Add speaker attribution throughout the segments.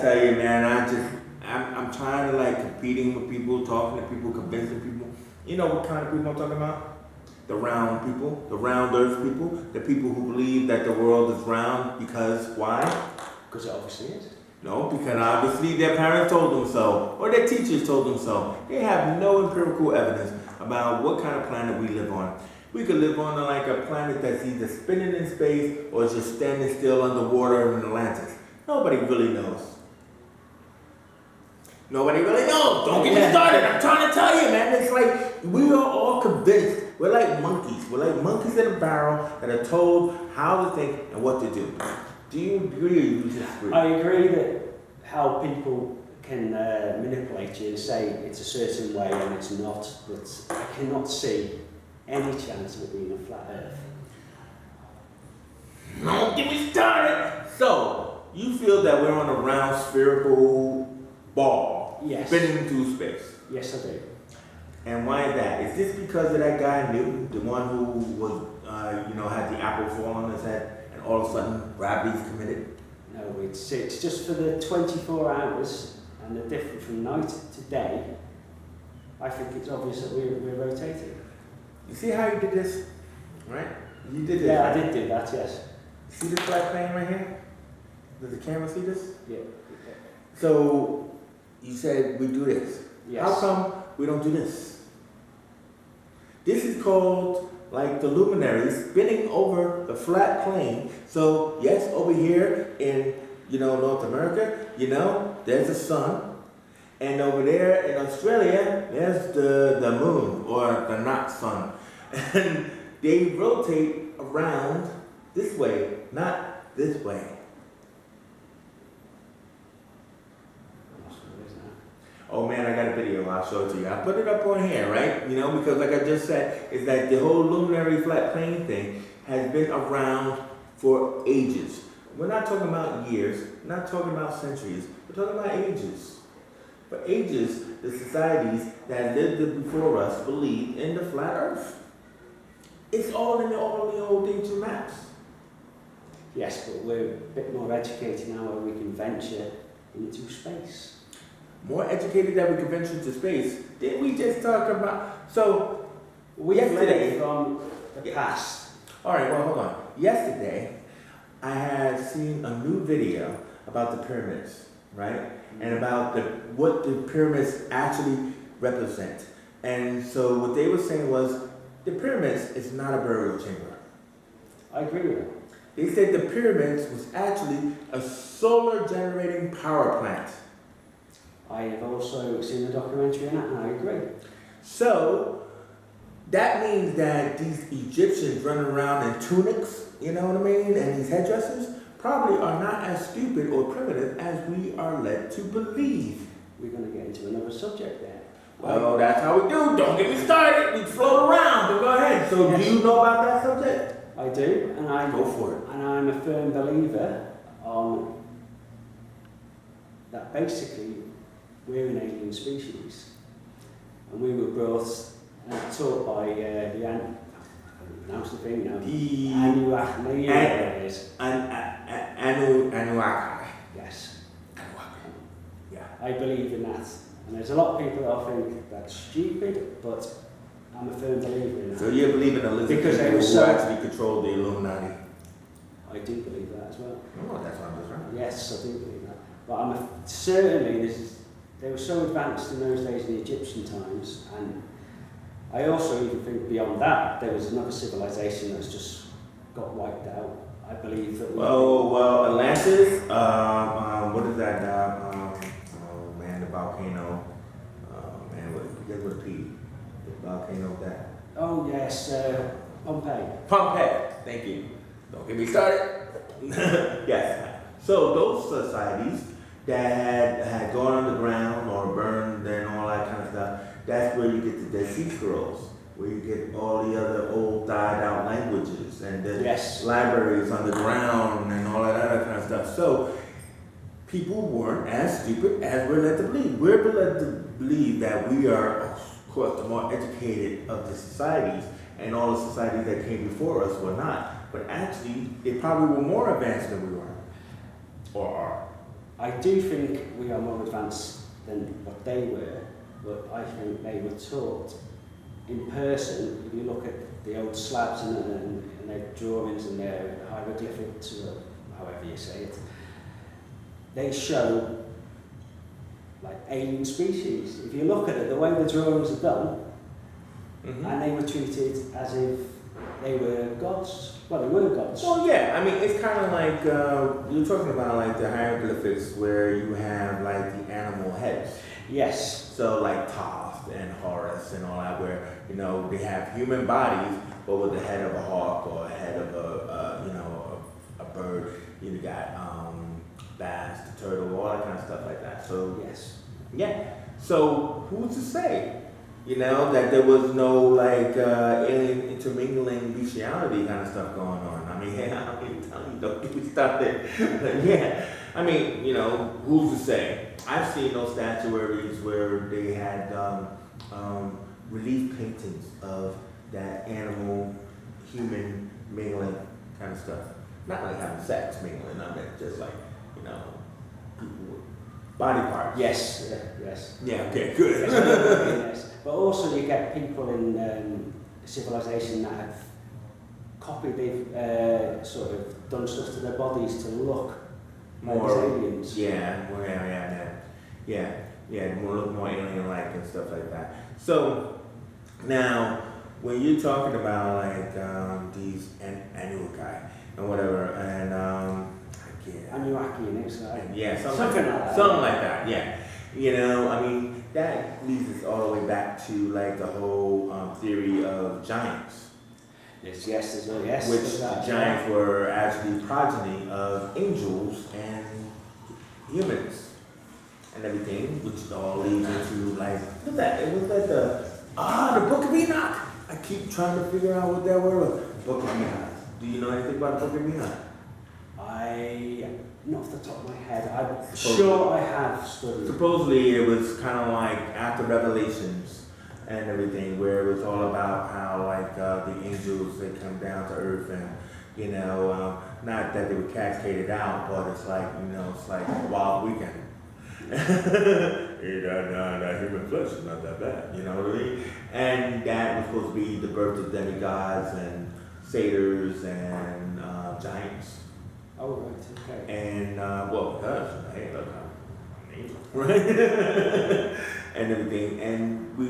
Speaker 1: tell you, man, I'm trying to like competing with people, talking to people, convincing people. You know what kind of people I'm talking about? The round people, the round earth people, the people who believe that the world is round because why?
Speaker 2: Because it obviously is.
Speaker 1: No, because obviously their parents told them so, or their teachers told them so. They have no empirical evidence about what kind of planet we live on. We could live on like a planet that's either spinning in space or just standing still underwater in Atlantis. Nobody really knows. Nobody really knows. Don't get me started. I'm trying to tell you, man. It's like we are all convinced. We're like monkeys. We're like monkeys in a barrel that are told how to think and what to do. Do you agree or you disagree?
Speaker 2: I agree that how people can manipulate you and say it's a certain way and it's not, but I cannot see any chance of it being a flat earth.
Speaker 1: Don't get me started. So, you feel that we're on a round spherical ball spinning through space?
Speaker 2: Yes, I do.
Speaker 1: And why is that? Is this because of that guy Newton, the one who was, had the apple fall on his head and all of a sudden gravity's committed?
Speaker 2: No, it's just for the 24 hours and the difference from night to day. I think it's obvious that we're rotating.
Speaker 1: You see how you did this? Right? You did this.
Speaker 2: Yeah,
Speaker 1: right?
Speaker 2: I did do that, yes.
Speaker 1: See this flag plane right here? Does the camera see this?
Speaker 2: Yeah.
Speaker 1: So, you said we do this.
Speaker 2: Yes.
Speaker 1: How come we don't do this? This is called like the luminaries spinning over the flat plane. So yes, over here in North America, there's the sun, and over there in Australia, there's the moon or the not sun, and they rotate around this way, not this way. Oh man, I got a video, I'll show it to you. I put it up on here, right? Because like I just said, is that the whole luminary flat plane thing has been around for ages. We're not talking about years, we're not talking about centuries, we're talking about ages. For ages, the societies that lived before us believed in the flat earth. It's all in all the old ancient maps.
Speaker 2: Yes, but we're a bit more educated now where we can venture into space.
Speaker 1: More educated that we can venture into space. Didn't we just talk about? So, yesterday
Speaker 2: from the past.
Speaker 1: All right, well, hold on. Yesterday, I had seen a new video about the pyramids, right? And about what the pyramids actually represent. And so what they were saying was, the pyramids is not a burial chamber.
Speaker 2: I agree with that.
Speaker 1: They said the pyramids was actually a solar generating power plant.
Speaker 2: I have also seen the documentary on that, and I agree.
Speaker 1: So, that means that these Egyptians running around in tunics, you know what I mean, and these headdresses, probably are not as stupid or primitive as we are led to believe.
Speaker 2: We're going to get into another subject there.
Speaker 1: Well, that's how we do. Don't get me started. We float around, but go ahead. So, yes. Do you know about that subject?
Speaker 2: I do, and I
Speaker 1: go for it.
Speaker 2: And I'm a firm believer on that basically we're an alien species, and we were brought and taught by pronounce the thing now. Anunnaki. Yes.
Speaker 1: Anunnaki. Yeah.
Speaker 2: I believe in that, and there's a lot of people that think that's stupid, but I'm a firm believer in that.
Speaker 1: So you believe in the lizard people who actually control the Illuminati?
Speaker 2: I do believe that as well.
Speaker 1: Oh, that's what I'm just right.
Speaker 2: Yes, I do believe that. But certainly they were so advanced in those days in the Egyptian times, and I also even think beyond that there was another civilization that's just got wiped out. I believe that.
Speaker 1: Well, Atlantis. What is that? Oh man, the volcano. Oh man, what begins with P? The volcano that.
Speaker 2: Oh yes, Pompeii.
Speaker 1: Pompeii. Thank you. Don't get me started. Yes. So those societies that had gone underground or burned and all that kind of stuff, that's where you get the Dead Sea Scrolls, where you get all the other old died out languages and the libraries underground and all that other kind of stuff. So people weren't as stupid as we're led to believe. We're led to believe that we are, of course, the more educated of the societies, and all the societies that came before us were not. But actually, they probably were more advanced than we were, or are.
Speaker 2: I do think we are more advanced than what they were, but I think they were taught in person. If you look at the old slabs and their drawings and their hieroglyphics, or however you say it, they show like alien species. If you look at it, the way the drawings are done, and they were treated as if they were gods. Well, they were gods.
Speaker 1: Well, yeah, I mean, it's kind of like, you're talking about like the hieroglyphics where you have like the animal heads.
Speaker 2: Yes.
Speaker 1: So like Thoth and Horus and all that, where, you know, they have human bodies, but with the head of a hawk or a head of a bird. You got bass, the turtle, all that kind of stuff like that. So
Speaker 2: yes.
Speaker 1: Yeah. So who's to say? You know, that there was no like alien intermingling bestiality kind of stuff going on. I mean, yeah, I'm telling you, don't get me started. But yeah, I mean, you know, who's to say? I've seen those statuaries where they had relief paintings of that animal, human mingling kind of stuff. Not like having sex mingling, I meant just like, you know, people with body parts.
Speaker 2: Yes, yes.
Speaker 1: Yeah, okay, good.
Speaker 2: Yes. But also you get people in civilization that have copied, they've sort of done stuff to their bodies to look
Speaker 1: More
Speaker 2: like aliens.
Speaker 1: Yeah, more look more alien-like and stuff like that. So now, when you're talking about like these Anunnaki and whatever, and I can't.
Speaker 2: Anunnaki, and it's like
Speaker 1: Yeah,
Speaker 2: something like that.
Speaker 1: Something like that. Yeah. You know, I mean, that leads us all the way back to like the whole theory of giants.
Speaker 2: Yes, yes, yes.
Speaker 1: Which the giants were actually progeny of angels and humans and everything, which all leads into like, look at that, it was like the Book of Enoch. I keep trying to figure out what that word was. Book of Enoch. Do you know anything about the Book of Enoch?
Speaker 2: Not off the top of my head. I'm sure I have studied.
Speaker 1: Supposedly it was kind of like after Revelations and everything, where it was all about how like the angels, they come down to earth and, you know, not that they were cascaded out, but it's like, you know, it's like a wild weekend. That human flesh is not that bad, you know what I mean? And that was supposed to be the birth of demigods and satyrs and giants.
Speaker 2: Oh, right, okay.
Speaker 1: And, well, because, hey, look, I'm an angel, right? And everything. And we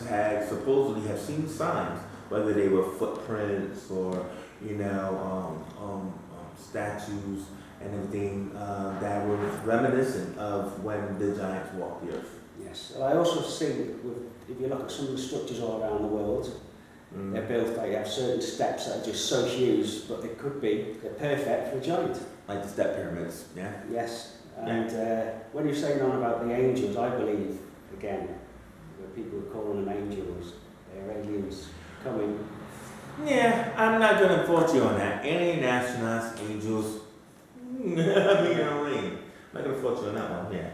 Speaker 1: had supposedly have seen signs, whether they were footprints or, you know, statues and everything that were reminiscent of when the giants walked the earth.
Speaker 2: Yes. Well, I also see, if you look at some of the structures all around the world, they're built, they have certain steps that are just so huge, but they're perfect for a giant.
Speaker 1: Like the step pyramids, yeah?
Speaker 2: Yes. And when you're saying on about the angels, I believe, again, where people are calling them angels, they're aliens coming.
Speaker 1: Yeah, I'm not going to fault you on that. Alien astronauts, angels, I mean, I'm not going to fault you on that one, yeah.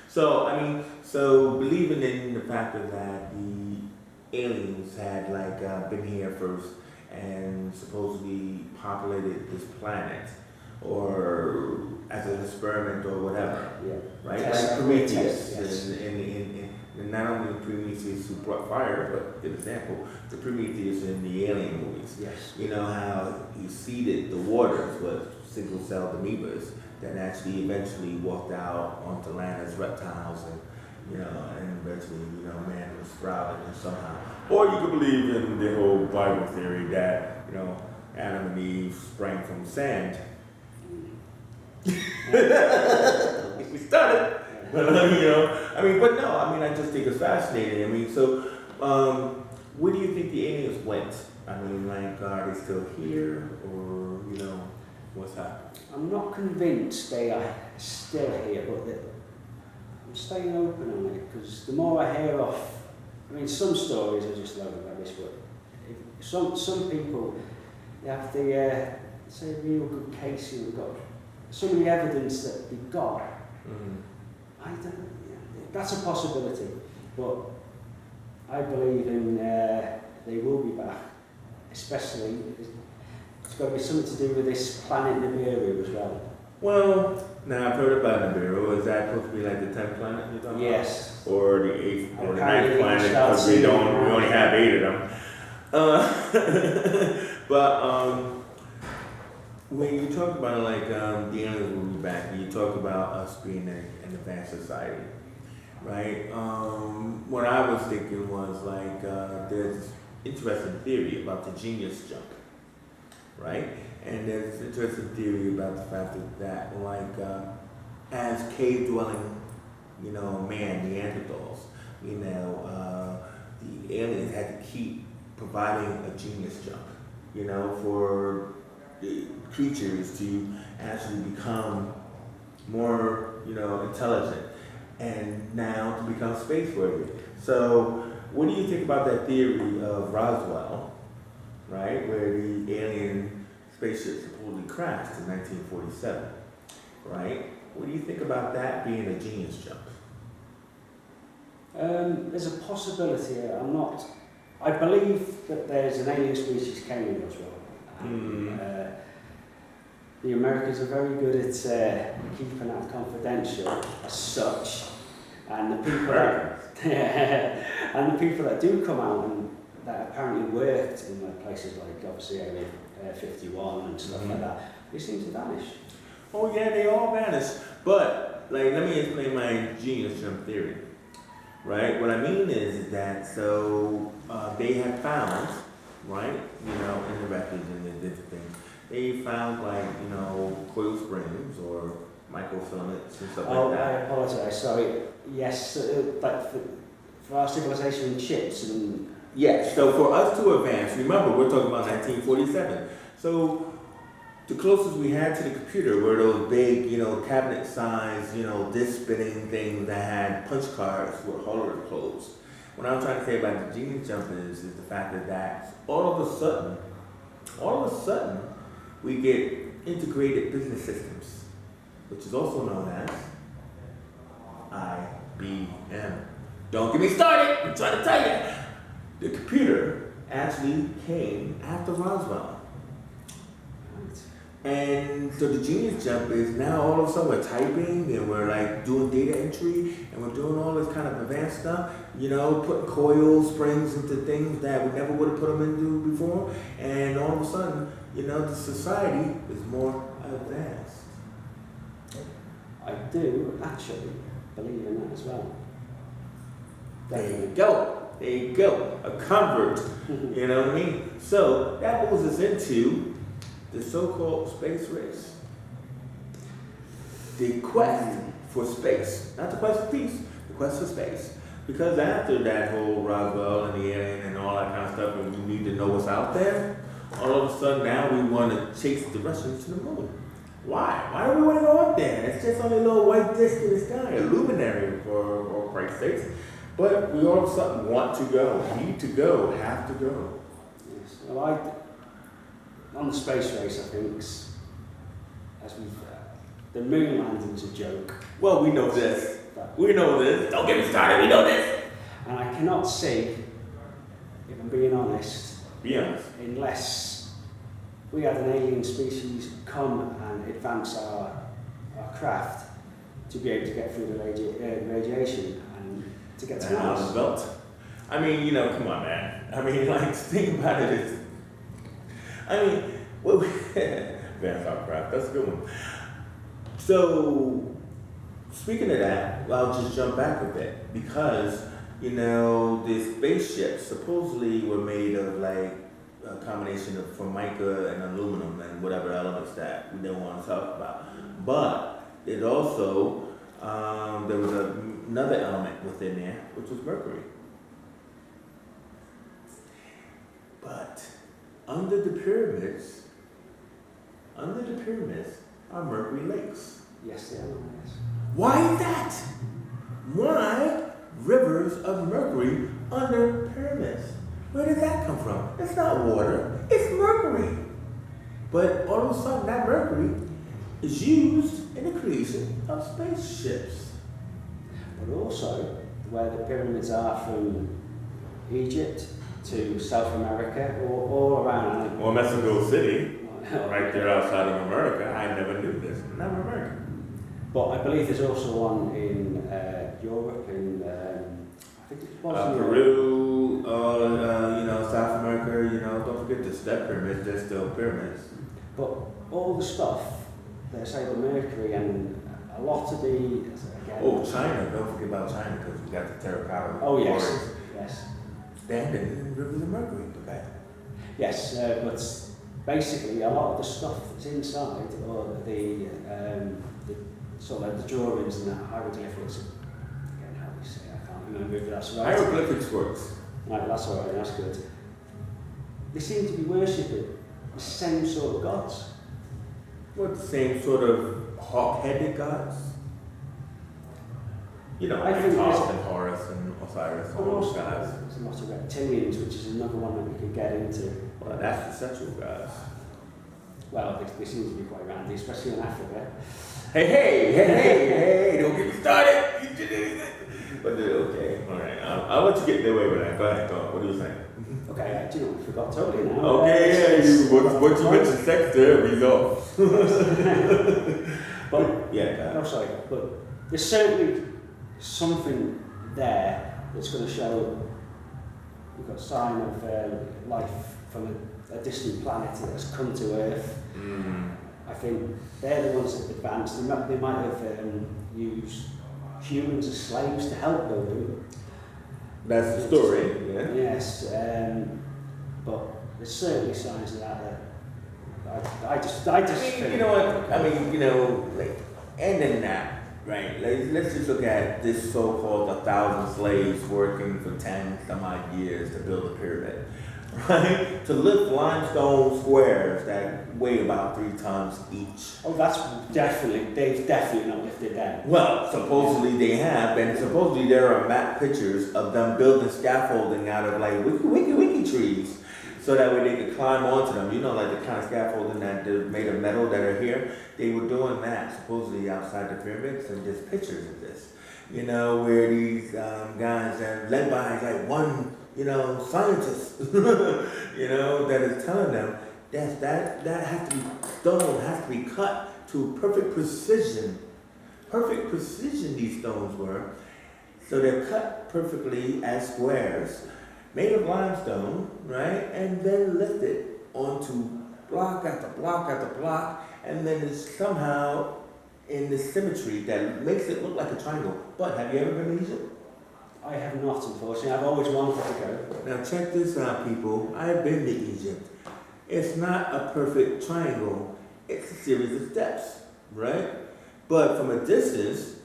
Speaker 1: So, I mean, believing in the fact that the aliens had like been here first and supposedly populated this planet, or as an experiment or whatever,
Speaker 2: yeah.
Speaker 1: right?
Speaker 2: Test,
Speaker 1: like Prometheus,
Speaker 2: yes.
Speaker 1: and not only Prometheus who brought fire, but for example, the Prometheus in the Alien movies.
Speaker 2: Yes.
Speaker 1: You know how he seeded the waters with single-celled amoebas that actually eventually walked out onto land as reptiles, and you know, and eventually, you know, man was sprouted and somehow. Or you could believe in the whole Bible theory that, you know, Adam and Eve sprang from sand. We started, but you know, I mean, but no, I mean, I just think it's fascinating. I mean, so where do you think the aliens went? I mean, like, are they still here, or you know, what's happening?
Speaker 2: I'm not convinced they are still here, but I'm staying open on it, because the more I hear off, I mean, some stories are just loaded rubbish, but some people, they have the, say, a real good case, you've got some of the evidence that they've got. I don't know, that's a possibility, but I believe in they will be back, especially, it's got to be something to do with this planet Nibiru as well.
Speaker 1: Well, now I've heard about Nibiru. Is that supposed to be like the 10th planet you're talking
Speaker 2: Yes.
Speaker 1: about? Or the 8th or the
Speaker 2: Apparently
Speaker 1: 9th planet,
Speaker 2: start
Speaker 1: because we
Speaker 2: seeing
Speaker 1: only have 8 of them. But when you talk about like the aliens will be back, and you talk about us being an advanced society, right? What I was thinking was like there's this interesting theory about the genius jump, right? And there's an interesting theory about the fact that like as cave dwelling, man, Neanderthals, the aliens had to keep providing a genius jump, for the creatures to actually become more, intelligent and now to become spaceworthy. So what do you think about that theory of Roswell, right, where the alien spaceship supposedly crashed in 1947, right? What do you think about that being a genius jump?
Speaker 2: There's a possibility. I believe that there's an alien species came in as well. The Americans are very good at keeping that confidential as such, and the people that do come out and that apparently worked in places like obviously Area 51 and stuff like that, they seem to vanish.
Speaker 1: Oh yeah, they all vanish. But like, let me explain my genius jump theory. Right? What I mean is that they have found, right, in the records and the different things, they found like, coil springs or microfilaments and stuff like that.
Speaker 2: I apologise, sorry. Yes, like for our civilization chips and...
Speaker 1: Yes, so for us to advance, remember we're talking about 1947. So the closest we had to the computer were those big, cabinet-sized, disc spinning things that had punch cards with holders closed. What I'm trying to say about the genius jump is the fact that all of a sudden, we get integrated business systems, which is also known as IBM. Don't get me started, I'm trying to tell you. The computer actually came after Roswell. And so the genius jump is now all of a sudden we're typing and we're like doing data entry and we're doing all this kind of advanced stuff, putting coil springs into things that we never would have put them into before. And all of a sudden, the society is more advanced.
Speaker 2: I do actually believe in that as well.
Speaker 1: There you go. A convert, you know what I mean? So that moves us into the so-called space race. The quest for space. Not the quest for peace, the quest for space. Because after that whole Roswell and the alien and all that kind of stuff, and we need to know what's out there, all of a sudden now we want to chase the Russians to the moon. Why? Why do we want to go up there? It's just only a little white disc in the sky, a luminary for Christ's sakes. But we all of a sudden want to go, need to go, have to go.
Speaker 2: Yes. Well, on the space race, I think, the moon landing's a joke.
Speaker 1: Well, we know this. We know this. Don't get me started, we know this.
Speaker 2: And I cannot see, if I'm being honest, unless we had an alien species come and advance our craft to be able to get through the radiation and to get to Mars.
Speaker 1: Belt. I mean, come on, man. I mean, like, think about it. Advance our craft. That's a good one. So, speaking of that, I'll just jump back a bit because, the spaceships supposedly were made of like a combination of formica and aluminum and whatever elements that we don't want to talk about. But it also, there was another element within there, which was mercury. But under the pyramids are mercury lakes.
Speaker 2: Yes, they are. Yes.
Speaker 1: Why is that? Why rivers of mercury under pyramids? Where did that come from? It's not water, it's mercury. But all of a sudden that mercury is used in the creation of spaceships.
Speaker 2: But also, where the pyramids are from Egypt to South America or all around.
Speaker 1: Or Mexico City. right there outside of America. I never knew this. And I'm American.
Speaker 2: But I believe there's also one in Europe, in I think it was
Speaker 1: Peru, South America. Don't forget the step pyramids. They're still pyramids.
Speaker 2: But all the stuff, they say the mercury and a lot of the again.
Speaker 1: China! Don't forget about China because we got the terracotta.
Speaker 2: Oh yes,
Speaker 1: quarries
Speaker 2: yes.
Speaker 1: standing in rivers of mercury in the back.
Speaker 2: Yes, but basically a lot of the stuff that's inside, or the sort of like the drawings and the hieroglyphics. Again, how do you say? I can't remember if that's right.
Speaker 1: Hieroglyphics works.
Speaker 2: Right, that's all right. That's good. They seem to be worshipping the same sort of gods.
Speaker 1: What, the same sort of hawk-headed gods?
Speaker 2: I think
Speaker 1: Thoth and Horus and Osiris, all those guys.
Speaker 2: There's a lot of reptilians, which is another one that we could get into.
Speaker 1: Well, that's the sexual gods.
Speaker 2: Well, they seem to be quite randy, especially in Africa.
Speaker 1: Hey, don't get me started. You did anything. But okay, all right. I'll let you get away with that. Go ahead, go on. What do you think?
Speaker 2: Okay, do you know, I forgot totally now.
Speaker 1: Okay, what you mentioned sex there, results.
Speaker 2: But,
Speaker 1: yeah,
Speaker 2: no, sorry, but there's certainly something there that's going to show we've got a sign of life from a distant planet that's come to Earth. I think they're the ones that advanced. They might have used humans as slaves to help build them.
Speaker 1: That's the story, yeah.
Speaker 2: Yes, but there's certainly signs of that. I just
Speaker 1: you know what? Like, ending that, right? Let's just look at this so-called 1,000 slaves working for 10 some odd years to build a pyramid, right? To lift limestone squares that weigh about 3 tons each.
Speaker 2: Oh, they've definitely not lifted that.
Speaker 1: Well, supposedly they have, and supposedly there are map pictures of them building scaffolding out of like wiki trees, so that way they could climb onto them. Like the kind of scaffolding that they're made of metal that are here. They were doing that supposedly outside the pyramids, and there's pictures of this. Where these guys are led by like one, scientist, that is telling them that has to be stone has to be cut to perfect precision. Perfect precision these stones were. So they're cut perfectly as squares, made of limestone, right? And then lifted onto block after block after block, and then it's somehow in the symmetry that makes it look like a triangle. But have you ever been to Egypt?
Speaker 2: I have not, unfortunately. I've always wanted to go.
Speaker 1: Now check this out, people. I've been to Egypt. It's not a perfect triangle. It's a series of steps, right? But from a distance,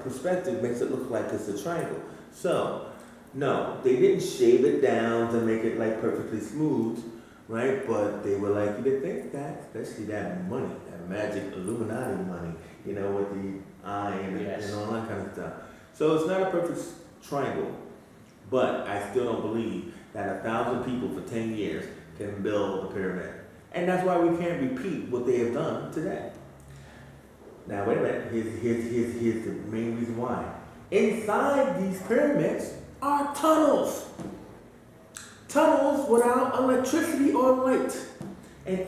Speaker 1: perspective makes it look like it's a triangle. So, no, they didn't shave it down to make it like perfectly smooth, right? But they were like, you think that, especially that money, that magic Illuminati money, with the eye and all that kind of stuff. So it's not a perfect triangle, but I still don't believe that 1,000 people for 10 years can build a pyramid. And that's why we can't repeat what they have done today. Now, wait a minute, here's the main reason why. Inside these pyramids are tunnels. Tunnels without electricity or light. And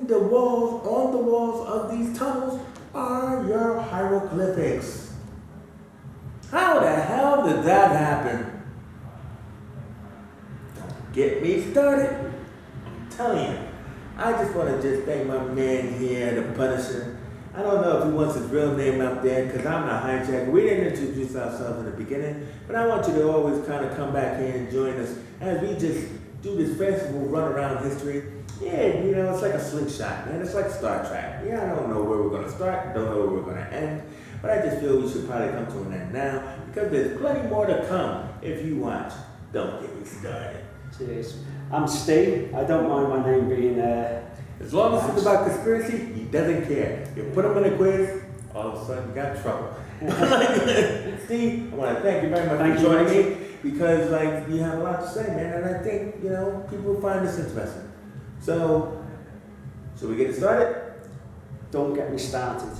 Speaker 1: on the walls of these tunnels are your hieroglyphics. How the hell did that happen? Don't get me started. I'm telling you. I just want to thank my man here, the Punisher. I don't know if he wants his real name out there because I'm not hijacker. We didn't introduce ourselves in the beginning, but I want you to always kind of come back here and join us as we just do this festival run around history. Yeah, it's like a slingshot, man. It's like Star Trek. Yeah, I don't know where we're going to start, don't know where we're going to end, but I just feel we should probably come to an end now because there's plenty more to come if you watch. Don't get me started.
Speaker 2: Cheers. I'm Steve. I don't mind my name being
Speaker 1: as long as it's about conspiracy, he doesn't care. You put him in a quiz, all of a sudden you got in trouble. Steve, I want to thank you very much for joining me because you have a lot to say, man, and I think, people find this interesting. So, should we get started?
Speaker 2: Don't get me started.